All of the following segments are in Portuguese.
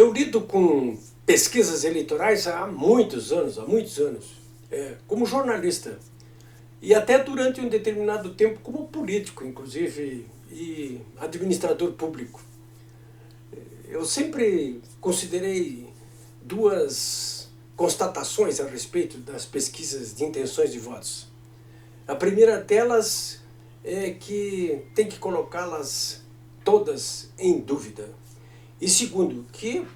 Eu lido com pesquisas eleitorais há muitos anos, como jornalista. E até durante um determinado tempo como político, inclusive, e administrador público. Eu sempre considerei duas constatações a respeito das pesquisas de intenções de votos. A primeira delas é que tem que colocá-las todas em dúvida. E segundo, que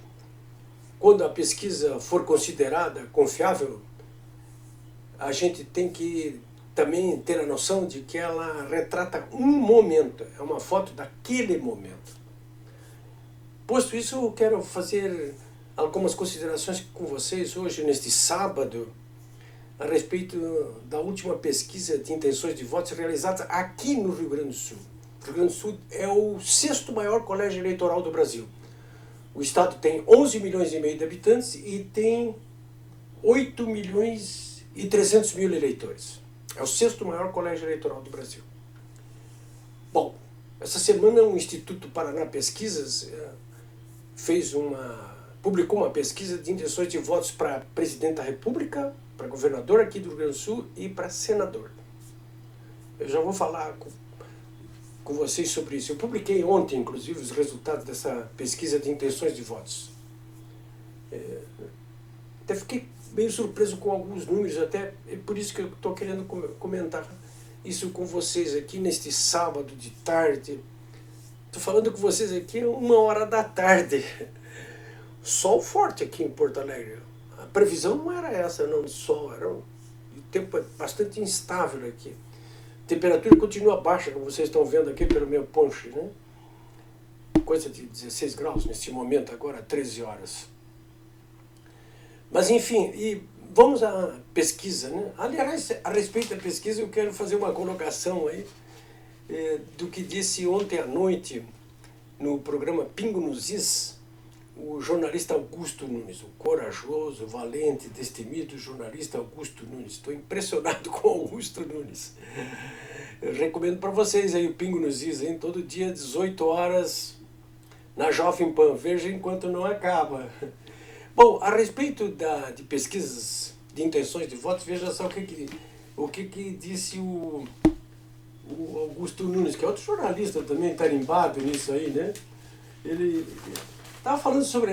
quando a pesquisa for considerada confiável, a gente tem que também ter a noção de que ela retrata um momento, é uma foto daquele momento. Posto isso, eu quero fazer algumas considerações com vocês hoje, neste sábado, a respeito da última pesquisa de intenções de votos realizada aqui no Rio Grande do Sul. O Rio Grande do Sul é o 6º maior colégio eleitoral do Brasil. O estado tem 11 milhões e meio de habitantes e tem 8 milhões e 300 mil eleitores. É o 6º maior colégio eleitoral do Brasil. Bom, essa semana o Instituto Paraná Pesquisas publicou uma pesquisa de intenções de votos para presidente da República, para governador aqui do Rio Grande do Sul e para senador. Eu já vou falar com vocês sobre isso. Eu publiquei ontem, inclusive, os resultados dessa pesquisa de intenções de votos. Até fiquei meio surpreso com alguns números, até é por isso que eu estou querendo comentar isso com vocês aqui neste sábado de tarde. Estou falando com vocês aqui 1h da tarde. Sol forte aqui em Porto Alegre. A previsão não era essa, não, de sol. O tempo é bastante instável aqui. A temperatura continua baixa, como vocês estão vendo aqui pelo meu ponche, né? Coisa de 16 graus neste momento, agora 13 horas. Mas enfim, e vamos à pesquisa, né? Aliás, a respeito da pesquisa, eu quero fazer uma colocação aí do que disse ontem à noite no programa Pingo nos Is, o jornalista Augusto Nunes, o corajoso, valente, destemido jornalista Augusto Nunes. Estou impressionado com o Augusto Nunes. Eu recomendo para vocês aí o Pingo nos Is, hein? Todo dia, 18 horas, na Jovem Pan. Veja enquanto não acaba. Bom, a respeito de pesquisas de intenções de votos, veja só o que disse o Augusto Nunes, que é outro jornalista também tarimbado nisso aí, né? Ele estava falando sobre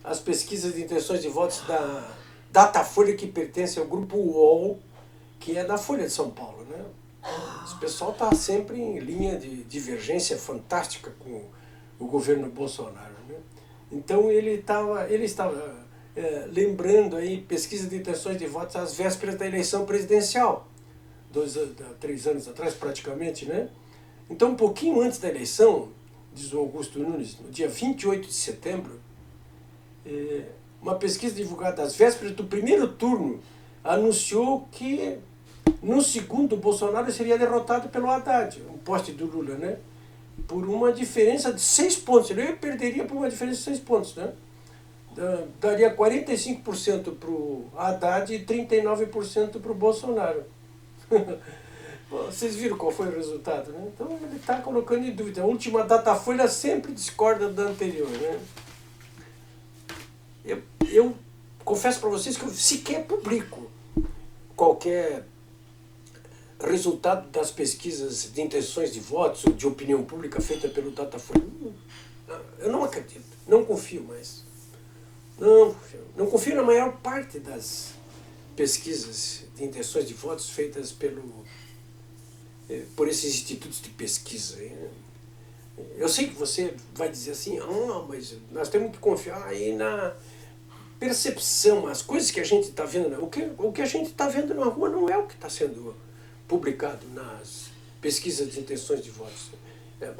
as pesquisas de intenções de votos da Datafolha, que pertence ao grupo UOL, que é da Folha de São Paulo, né? Esse pessoal está sempre em linha de divergência fantástica com o governo Bolsonaro, né? Então ele estava lembrando aí pesquisa de intenções de votos às vésperas da eleição presidencial, 3 anos atrás praticamente, né? Então um pouquinho antes da eleição, diz o Augusto Nunes, no dia 28 de setembro, uma pesquisa divulgada às vésperas do primeiro turno anunciou que no segundo Bolsonaro seria derrotado pelo Haddad, um poste do Lula, né? Por uma diferença de 6 pontos. Ele perderia por uma diferença de 6 pontos, né? Daria 45% para o Haddad e 39% para o Bolsonaro. Vocês viram qual foi o resultado, né? Então ele está colocando em dúvida. A última Datafolha sempre discorda da anterior, né? Eu confesso para vocês que eu sequer publico qualquer resultado das pesquisas de intenções de votos ou de opinião pública feita pelo Datafolha. Eu não acredito, não confio mais. Não confio na maior parte das pesquisas de intenções de votos feitas por esses institutos de pesquisa. Eu sei que você vai dizer assim, mas nós temos que confiar aí na percepção, as coisas que a gente está vendo. O que a gente está vendo na rua não é o que está sendo publicado nas pesquisas de intenções de votos.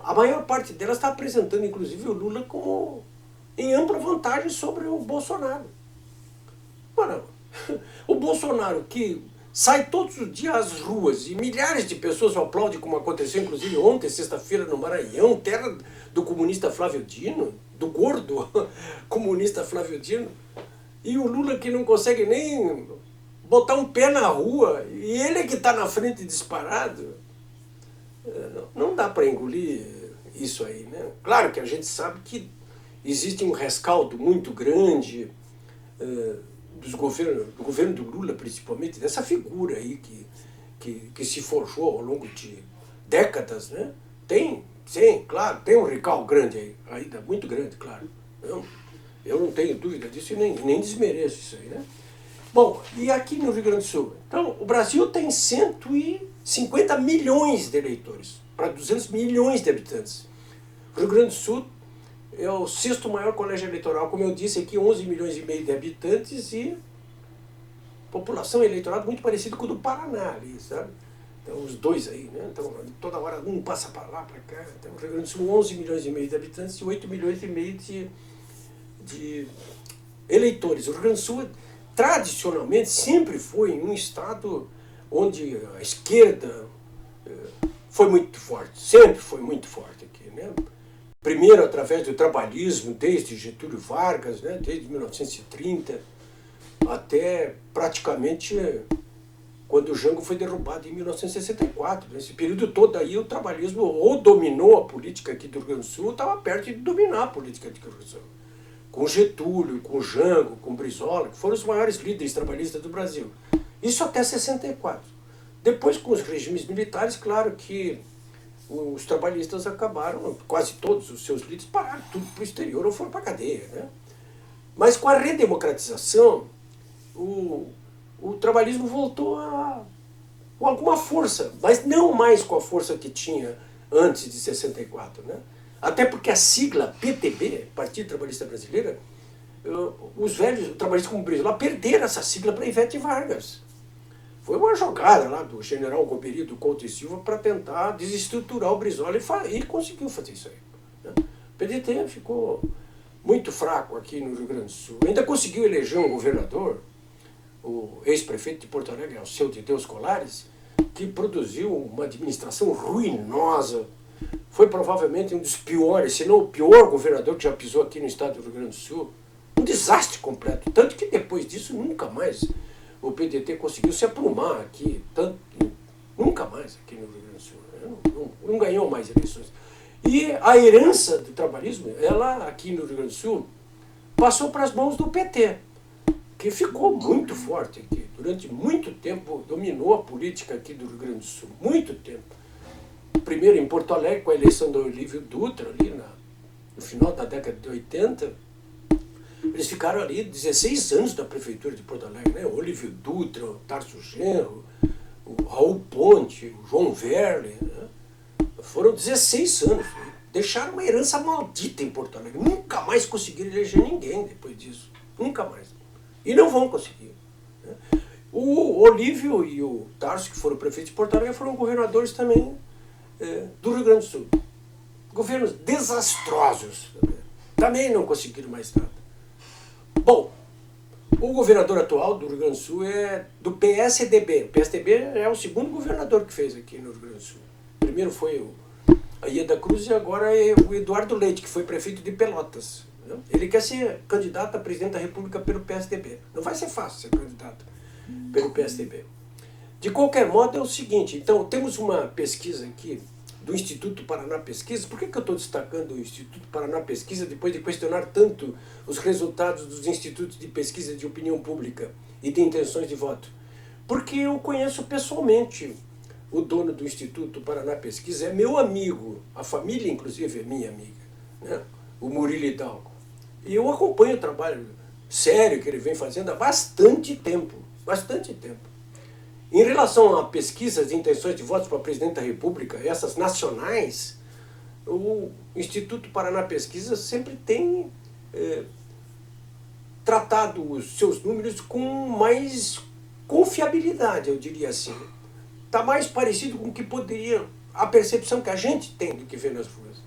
A maior parte delas está apresentando, inclusive, o Lula como em ampla vantagem sobre o Bolsonaro. Ora, o Bolsonaro que sai todos os dias às ruas e milhares de pessoas o aplaudem, como aconteceu inclusive ontem, sexta-feira, no Maranhão, terra do comunista Flávio Dino, do gordo comunista Flávio Dino, e o Lula que não consegue nem botar um pé na rua, e ele é que está na frente disparado. Não dá para engolir isso aí, né? Claro que a gente sabe que existe um rescaldo muito grande do governo do Lula, principalmente, dessa figura aí que se forjou ao longo de décadas, né? Sim, claro, tem um recalque grande aí, ainda muito grande, claro. Eu não tenho dúvida disso e nem desmereço isso aí, né? Bom, e aqui no Rio Grande do Sul? Então, o Brasil tem 150 milhões de eleitores para 200 milhões de habitantes. O Rio Grande do Sul é o sexto maior colégio eleitoral, como eu disse aqui, 11 milhões e meio de habitantes e população eleitoral muito parecida com o do Paraná ali, sabe? Então, os dois aí, né? Então, toda hora um passa para lá, para cá. Então, o Rio Grande do Sul, 11 milhões e meio de habitantes e 8 milhões e meio de eleitores. O Rio Grande do Sul, tradicionalmente, sempre foi um estado onde a esquerda foi muito forte, sempre foi muito forte aqui, né? Primeiro através do trabalhismo, desde Getúlio Vargas, né? Desde 1930, até praticamente quando o Jango foi derrubado em 1964. Nesse período todo aí o trabalhismo ou dominou a política aqui do Rio Grande do Sul, ou estava perto de dominar a política aqui do Rio Grande do Sul. Com Getúlio, com Jango, com Brizola, que foram os maiores líderes trabalhistas do Brasil. Isso até 64. Depois, com os regimes militares, claro que os trabalhistas acabaram, quase todos os seus líderes pararam tudo para o exterior ou foram para a cadeia, né? Mas com a redemocratização, o trabalhismo voltou com alguma força, mas não mais com a força que tinha antes de 64, né? Até porque a sigla PTB, Partido Trabalhista Brasileiro, os velhos trabalhistas como Brizola perderam essa sigla para Ivete Vargas. Foi uma jogada lá do general Goberi do Couto e Silva para tentar desestruturar o Brizola e conseguiu fazer isso aí, né? O PDT ficou muito fraco aqui no Rio Grande do Sul. Ainda conseguiu eleger um governador, o ex-prefeito de Porto Alegre, Alceu de Deus Colares, que produziu uma administração ruinosa. Foi provavelmente um dos piores, se não o pior governador que já pisou aqui no estado do Rio Grande do Sul. Um desastre completo. Tanto que depois disso nunca mais o PDT conseguiu se aprumar aqui. Nunca mais aqui no Rio Grande do Sul. Não ganhou mais eleições. E a herança do trabalhismo, ela aqui no Rio Grande do Sul, passou para as mãos do PT, que ficou muito forte aqui. Durante muito tempo dominou a política aqui do Rio Grande do Sul. Muito tempo. Primeiro em Porto Alegre, com a eleição do Olívio Dutra, ali no final da década de 80. Eles ficaram ali 16 anos da prefeitura de Porto Alegre, né? O Olívio Dutra, o Tarso Genro, o Raul Ponte, o João Verle, né? Foram 16 anos. Deixaram uma herança maldita em Porto Alegre. Nunca mais conseguiram eleger ninguém depois disso. Nunca mais. E não vão conseguir, né? O Olívio e o Tarso, que foram prefeitos de Porto Alegre, foram governadores também do Rio Grande do Sul. Governos desastrosos. Também não conseguiram mais nada. Bom, o governador atual do Rio Grande do Sul é do PSDB. O PSDB é o segundo governador que fez aqui no Rio Grande do Sul. Primeiro foi a Ieda Cruz e agora é o Eduardo Leite, que foi prefeito de Pelotas. Ele quer ser candidato a presidente da República pelo PSDB. Não vai ser fácil ser candidato pelo PSDB. De qualquer modo, é o seguinte. Então, temos uma pesquisa aqui do Instituto Paraná Pesquisa. Por que eu estou destacando o Instituto Paraná Pesquisa depois de questionar tanto os resultados dos institutos de pesquisa de opinião pública e de intenções de voto? Porque eu conheço pessoalmente o dono do Instituto Paraná Pesquisa, é meu amigo, a família inclusive é minha amiga, né? O Murilo Hidalgo. E eu acompanho o trabalho sério que ele vem fazendo há bastante tempo, bastante tempo. Em relação a pesquisas de intenções de votos para presidente da República, essas nacionais, o Instituto Paraná Pesquisa sempre tem tratado os seus números com mais confiabilidade, eu diria assim. Está mais parecido com o que poderia, a percepção que a gente tem do que vê nas ruas.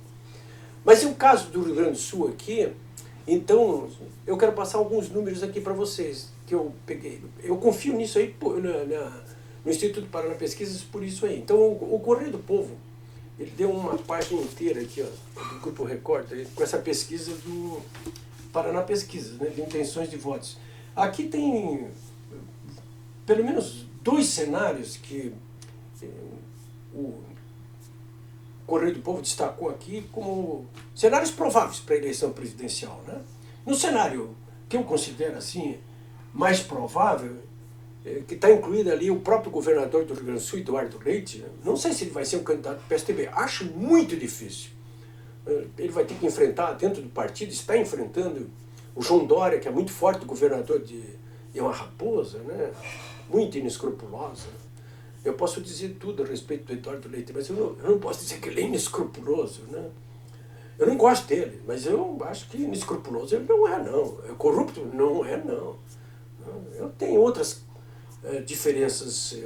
Mas em o caso do Rio Grande do Sul aqui, então, eu quero passar alguns números aqui para vocês, que eu peguei. Eu confio nisso aí, no Instituto Paraná Pesquisas, por isso aí. Então, o Correio do Povo, ele deu uma página inteira aqui, ó, do Grupo Record, com essa pesquisa do Paraná Pesquisas, né, de intenções de votos. Aqui tem pelo menos dois cenários que Correio do Povo destacou aqui como cenários prováveis para a eleição presidencial, né? No cenário que eu considero assim mais provável, que está incluído ali o próprio governador do Rio Grande do Sul, Eduardo Leite, não sei se ele vai ser um candidato do PSDB, acho muito difícil. Ele vai ter que enfrentar dentro do partido, está enfrentando o João Dória, que é muito forte, governador é uma raposa, né? Muito inescrupulosa. Eu posso dizer tudo a respeito do Eduardo Leite, mas eu não posso dizer que ele é inescrupuloso, né? Eu não gosto dele, mas eu acho que inescrupuloso ele não é, não. É corrupto? Não é, não. Eu tenho outras diferenças,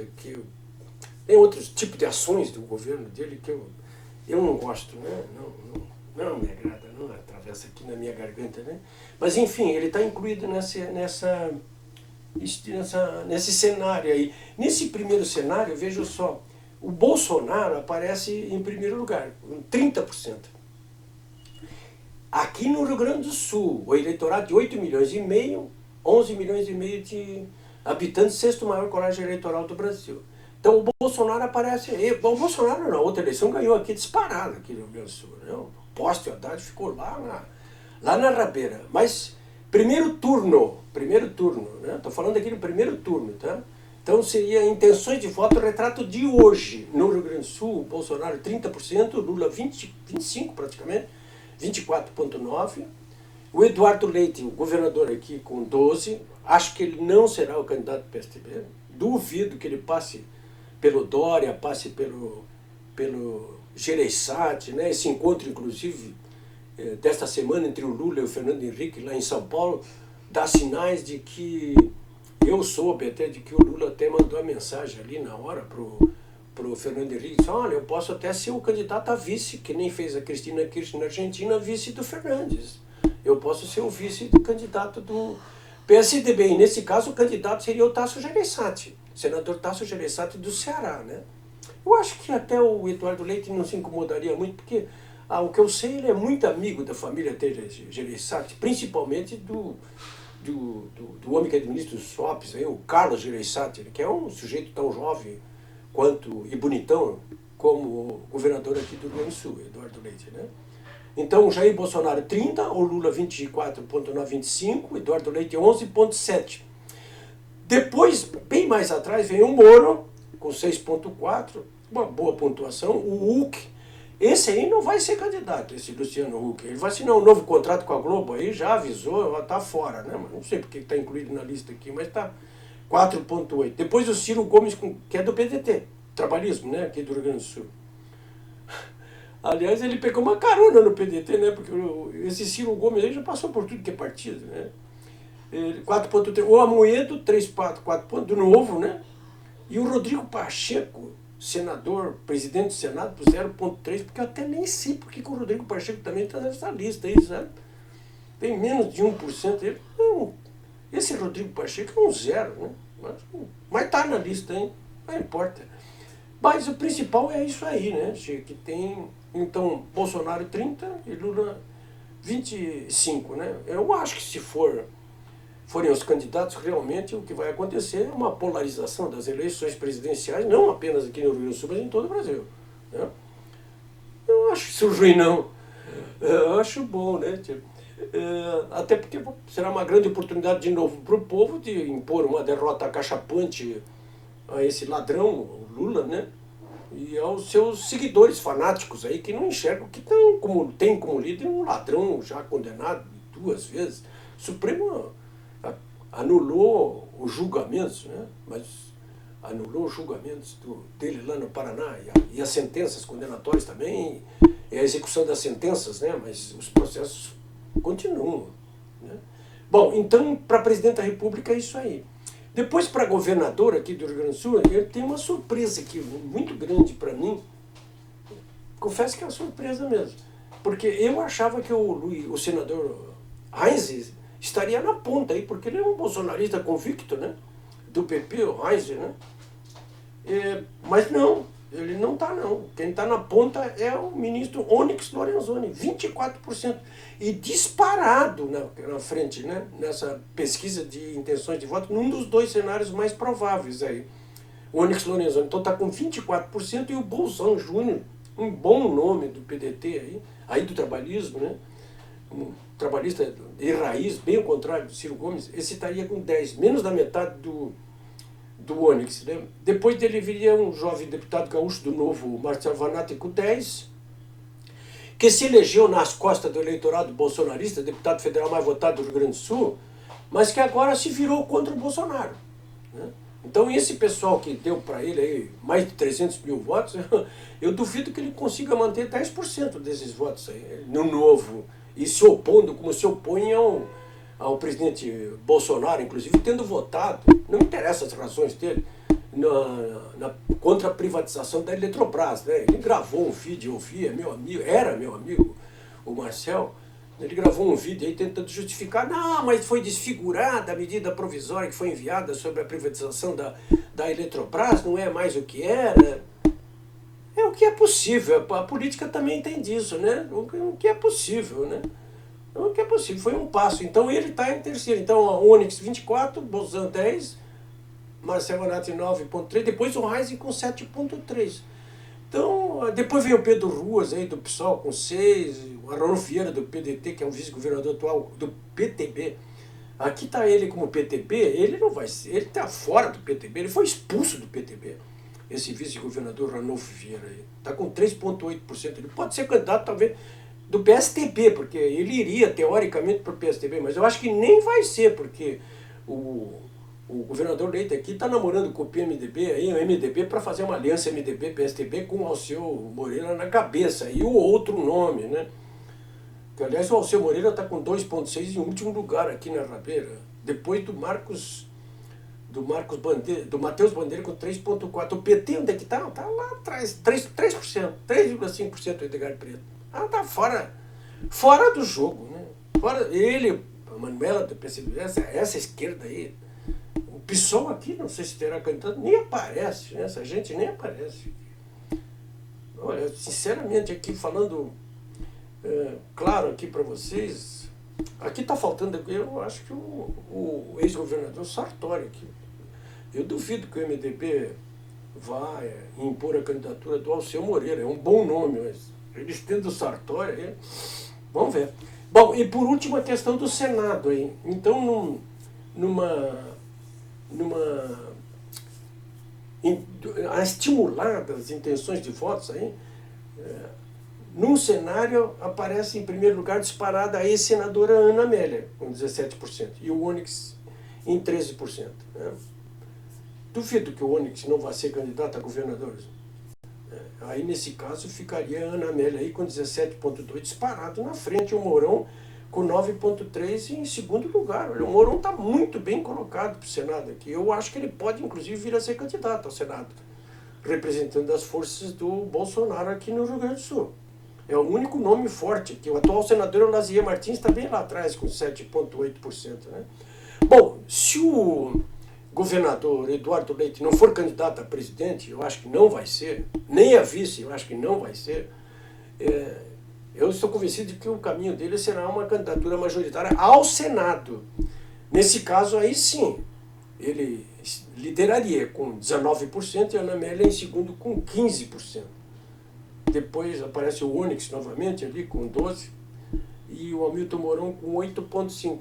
tem outros tipos de ações do governo dele que eu não gosto, né? Não me agrada, não atravessa aqui na minha garganta, né? Mas enfim, ele está incluído nesse cenário aí. Nesse primeiro cenário, veja só, o Bolsonaro aparece em primeiro lugar, com 30%. Aqui no Rio Grande do Sul, o eleitorado de 8 milhões e meio, 11 milhões e meio de habitantes, sexto maior colégio eleitoral do Brasil. Então o Bolsonaro aparece aí. O Bolsonaro na outra eleição ganhou aqui disparado aqui no Rio Grande do Sul. Né? O poste, o Haddad ficou lá na rabeira. Mas primeiro turno, né? Estou falando aqui no primeiro turno, tá? Então seria intenções de voto, retrato de hoje. No Rio Grande do Sul, Bolsonaro 30%, Lula 25% praticamente, 24,9%. O Eduardo Leite, o governador aqui, com 12%. Acho que ele não será o candidato do PSDB. Duvido que ele passe pelo Dória, passe pelo Gereissati, né? Esse encontro, inclusive, desta semana entre o Lula e o Fernando Henrique, lá em São Paulo, dá sinais de que, eu soube até de que o Lula até mandou a mensagem ali na hora pro Fernando Henrique, disse, olha, eu posso até ser o candidato a vice, que nem fez a Cristina Kirchner na Argentina, vice do Fernandes. Eu posso ser o vice do candidato do PSDB. E nesse caso o candidato seria o Tasso Gereissati, senador Tasso Gereissati do Ceará, né? Eu acho que até o Eduardo Leite não se incomodaria muito, porque, o que eu sei, ele é muito amigo da família Gereissati, principalmente do homem que administra os shoppings, aí, o Carlos Gereissati, que é um sujeito tão jovem quanto e bonitão como o governador aqui do Rio Grande do Sul, Eduardo Leite, né? Então, Jair Bolsonaro 30%, o Lula 24,925%, Eduardo Leite 11,7%. Depois, bem mais atrás, vem o Moro, com 6,4%, uma boa pontuação. O Huck, esse aí não vai ser candidato, esse Luciano Huck. Ele vai assinar um novo contrato com a Globo aí, já avisou, está fora, né? Mas não sei porque está incluído na lista aqui, mas está 4,8%. Depois o Ciro Gomes, que é do PDT, trabalhismo, né? Aqui do Rio Grande do Sul. Aliás, ele pegou uma carona no PDT, né? Porque esse Ciro Gomes aí já passou por tudo que é partido, né? 4,3%. O Amoedo, 3,4 pontos, do Novo, né? E o Rodrigo Pacheco, senador, presidente do Senado, por 0,3%, porque eu até nem sei porque que o Rodrigo Pacheco também está nessa lista aí, sabe? Tem menos de 1%. Esse Rodrigo Pacheco é um zero, né? Mas está na lista, hein? Não importa. Mas o principal é isso aí, né? Que tem, então, Bolsonaro 30% e Lula 25%, né? Eu acho que se forem os candidatos, realmente o que vai acontecer é uma polarização das eleições presidenciais, não apenas aqui no Rio Grande do Sul, mas em todo o Brasil, né? Eu não acho isso ruim, não. Eu acho bom, né? Até porque será uma grande oportunidade de novo para o povo de impor uma derrota acachapante a esse ladrão, o Lula, né? E aos seus seguidores fanáticos aí que não enxergam que tem como líder um ladrão já condenado 2 vezes. O Supremo anulou os julgamentos, né? Mas anulou os julgamentos dele lá no Paraná e as sentenças condenatórias também, e a execução das sentenças, né? Mas os processos continuam, né? Bom, então, para presidente da República é isso aí. Depois, para governador aqui do Rio Grande do Sul, eu tenho uma surpresa aqui, muito grande para mim. Confesso que é uma surpresa mesmo. Porque eu achava que o senador Heinz estaria na ponta aí, porque ele é um bolsonarista convicto, né? Do PP, o Heinz, né? Mas não, ele não está, não. Quem está na ponta é o ministro Onyx Lorenzoni, 24%. E disparado na frente, né? Nessa pesquisa de intenções de voto, num dos 2 cenários mais prováveis aí. O Onyx Lorenzoni, então está com 24%, e o Bolsão Júnior um bom nome do PDT, aí do trabalhismo, né? Um trabalhista de raiz, bem ao contrário do Ciro Gomes, esse estaria com 10, menos da metade do Onyx. Né? Depois dele viria um jovem deputado gaúcho do Novo, Marcelo Vanatti, com 10, que se elegeu nas costas do eleitorado bolsonarista, deputado federal mais votado do Rio Grande do Sul, mas que agora se virou contra o Bolsonaro. Né? Então esse pessoal que deu para ele aí mais de 300 mil votos, eu duvido que ele consiga manter 10% desses votos aí, no Novo, e se opondo como se opõe ao presidente Bolsonaro, inclusive tendo votado, não interessa as razões dele, contra a privatização da Eletrobras. Né? Ele gravou um vídeo, eu vi, era meu amigo, o Marcel, ele gravou um vídeo aí tentando justificar, não, mas foi desfigurada a medida provisória que foi enviada sobre a privatização da Eletrobras, não é mais o que era. É o que é possível, a política também tem disso, né? O que é possível, né? O que é possível, foi um passo. Então ele está em terceiro. Então a Onyx 24, Bolzan 10, Marcelo Vanatti 9,3, depois o Reisen com 7,3. Então, depois vem o Pedro Ruas aí do PSOL com 6, o Arnolfo Vieira do PDT, que é o vice-governador atual do PTB. Aqui está ele como PTB, ele não vai ser, ele está fora do PTB, ele foi expulso do PTB. Esse vice-governador Arnolfo Vieira aí. Está com 3,8%. Ele pode ser candidato, talvez, do PSTB, porque ele iria, teoricamente, para o PSTB, mas eu acho que nem vai ser, porque o governador Leite aqui está namorando com o PMDB, aí, o MDB, para fazer uma aliança MDB-PSTB com o Alceu Moreira na cabeça, e o outro nome, né? Que, aliás, o Alceu Moreira está com 2,6 em último lugar aqui na Rabeira, depois do Matheus Bandeira com 3,4%. O PT, onde é que está? Está lá atrás, 3%, 3,5% do Edgar Preto. Está fora do jogo, né? Fora, ele, a Manuela do PCB, essa esquerda aí, o PSOL aqui, não sei se terá candidato, nem aparece, né? Essa gente nem aparece. Olha, sinceramente, aqui falando, claro aqui para vocês, aqui está faltando, eu acho que o ex-governador Sartori aqui. Eu duvido que o MDB vá impor a candidatura do Alceu Moreira. É um bom nome, mas eles tendo o Sartori, vamos ver. Bom, e por último a questão do Senado aí. Então, a estimular das intenções de votos aí, num cenário aparece em primeiro lugar disparada a ex-senadora Ana Amélia, com 17%, e o Onyx em 13%. Né? Duvido que o Onyx não vá ser candidato a governador. Aí, nesse caso, ficaria a Ana Amélia aí com 17,2% disparado na frente, o Mourão com 9,3% em segundo lugar. Olha, o Mourão está muito bem colocado para o Senado aqui. Eu acho que ele pode, inclusive, vir a ser candidato ao Senado, representando as forças do Bolsonaro aqui no Rio Grande do Sul. É o único nome forte aqui. O atual senador, o Lazier Martins, está bem lá atrás, com 7,8%. Né? Bom, se o governador Eduardo Leite não for candidato a presidente, eu acho que não vai ser, nem a vice, eu acho que não vai ser, eu estou convencido de que o caminho dele será uma candidatura majoritária ao Senado. Nesse caso aí sim, ele lideraria com 19% e a Ana Amélia em segundo com 15%. Depois aparece o Onyx novamente ali com 12% e o Hamilton Mourão com 8,5%.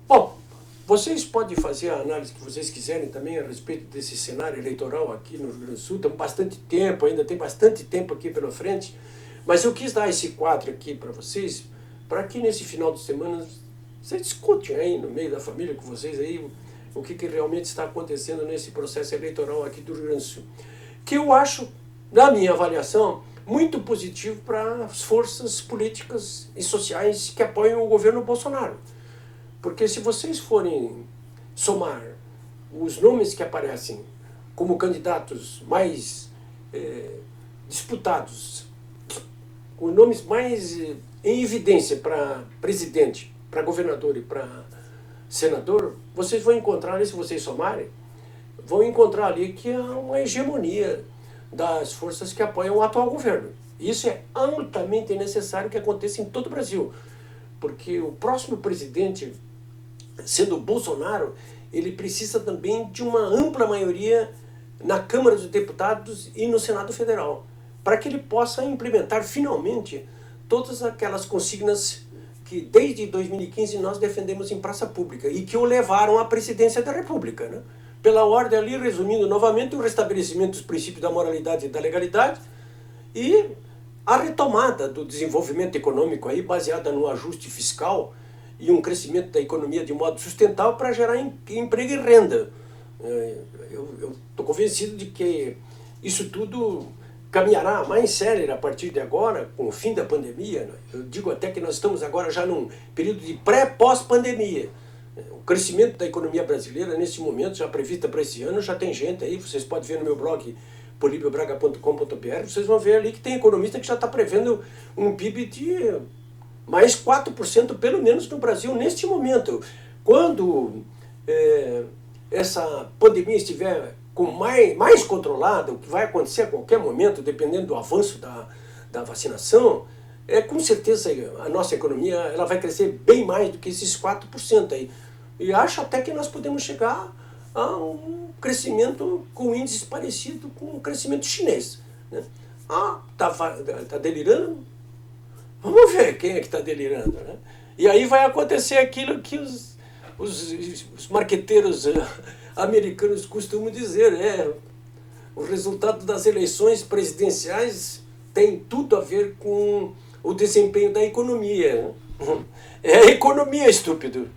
Bom, vocês podem fazer a análise que vocês quiserem também a respeito desse cenário eleitoral aqui no Rio Grande do Sul. Tem bastante tempo, ainda tem bastante tempo aqui pela frente, mas eu quis dar esse quadro aqui para vocês, para que nesse final de semana vocês discutam aí no meio da família com vocês aí o que realmente está acontecendo nesse processo eleitoral aqui do Rio Grande do Sul. Que eu acho, na minha avaliação, muito positivo para as forças políticas e sociais que apoiam o governo Bolsonaro. Porque se vocês forem somar os nomes que aparecem como candidatos mais disputados, com nomes mais em evidência para presidente, para governador e para senador, vocês vão encontrar ali, se vocês somarem, vão encontrar ali que há uma hegemonia das forças que apoiam o atual governo. Isso é altamente necessário que aconteça em todo o Brasil, porque o próximo presidente, sendo o Bolsonaro, ele precisa também de uma ampla maioria na Câmara dos Deputados e no Senado Federal. para que ele possa implementar finalmente todas aquelas consignas que desde 2015 nós defendemos em praça pública e que o levaram à presidência da República, né? Pela ordem ali, resumindo novamente, o restabelecimento dos princípios da moralidade e da legalidade e a retomada do desenvolvimento econômico aí baseada no ajuste fiscal e um crescimento da economia de modo sustentável para gerar emprego e renda. Eu estou convencido de que isso tudo caminhará mais sério a partir de agora, com o fim da pandemia. Eu digo até que nós estamos agora já num período de pré-pós-pandemia. O crescimento da economia brasileira, nesse momento, já prevista para esse ano, já tem gente aí, vocês podem ver no meu blog, polibiobraga.com.br, vocês vão ver ali que tem economista que já está prevendo um PIB de mais 4% pelo menos no Brasil neste momento. Quando essa pandemia estiver mais controlada, o que vai acontecer a qualquer momento, dependendo do avanço da vacinação, com certeza a nossa economia ela vai crescer bem mais do que esses 4% aí. E acho até que nós podemos chegar a um crescimento com índices parecidos com o crescimento chinês, né? Tá delirando? Vamos ver quem é que está delirando, né? E aí vai acontecer aquilo que os marqueteiros americanos costumam dizer, o resultado das eleições presidenciais tem tudo a ver com o desempenho da economia. É a economia, estúpido.